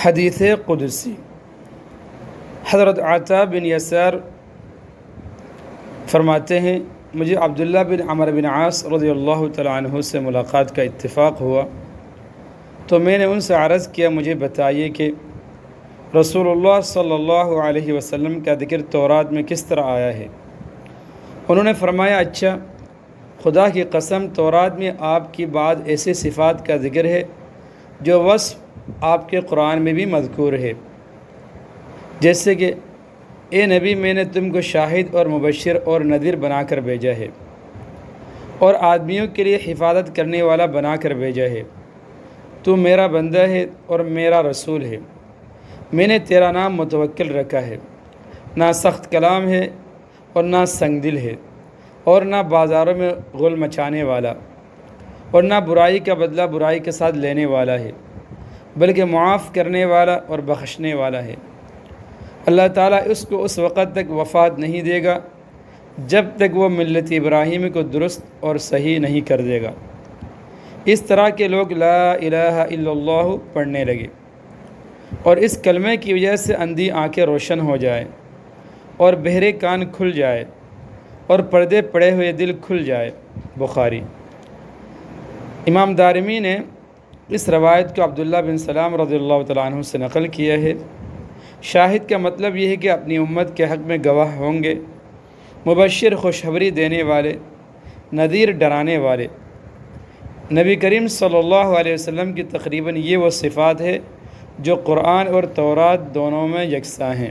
حدیث قدسی۔ حضرت عطا بن یسار فرماتے ہیں مجھے عبداللہ بن عمرو بن عاص رضی اللہ تعالیٰ عنہ سے ملاقات کا اتفاق ہوا تو میں نے ان سے عرض کیا مجھے بتائیے کہ رسول اللہ صلی اللہ علیہ وسلم کا ذکر تورات میں کس طرح آیا ہے۔ انہوں نے فرمایا اچھا، خدا کی قسم تورات میں آپ کی بعض ایسے صفات کا ذکر ہے جو وصف آپ کے قرآن میں بھی مذکور ہے، جیسے کہ اے نبی میں نے تم کو شاہد اور مبشر اور نذیر بنا کر بھیجا ہے اور آدمیوں کے لیے حفاظت کرنے والا بنا کر بھیجا ہے، تو میرا بندہ ہے اور میرا رسول ہے، میں نے تیرا نام متوکل رکھا ہے، نہ سخت کلام ہے اور نہ سنگ دل ہے اور نہ بازاروں میں غل مچانے والا اور نہ برائی کا بدلہ برائی کے ساتھ لینے والا ہے، بلکہ معاف کرنے والا اور بخشنے والا ہے۔ اللہ تعالیٰ اس کو اس وقت تک وفات نہیں دے گا جب تک وہ ملت ابراہیم کو درست اور صحیح نہیں کر دے گا۔ اس طرح کے لوگ لا الہ الا اللہ پڑھنے لگے اور اس کلمے کی وجہ سے اندھی آنکھیں روشن ہو جائے اور بہرے کان کھل جائے اور پردے پڑے ہوئے دل کھل جائے۔ بخاری۔ امام دارمی نے اس روایت کو عبداللہ بن سلام رضی اللہ تعالیٰ عنہ سے نقل کیا ہے۔ شاہد کا مطلب یہ ہے کہ اپنی امت کے حق میں گواہ ہوں گے، مبشر خوشخبری دینے والے، نذیر ڈرانے والے۔ نبی کریم صلی اللہ علیہ وسلم کی تقریباً یہ وہ صفات ہے جو قرآن اور تورات دونوں میں یکساں ہیں۔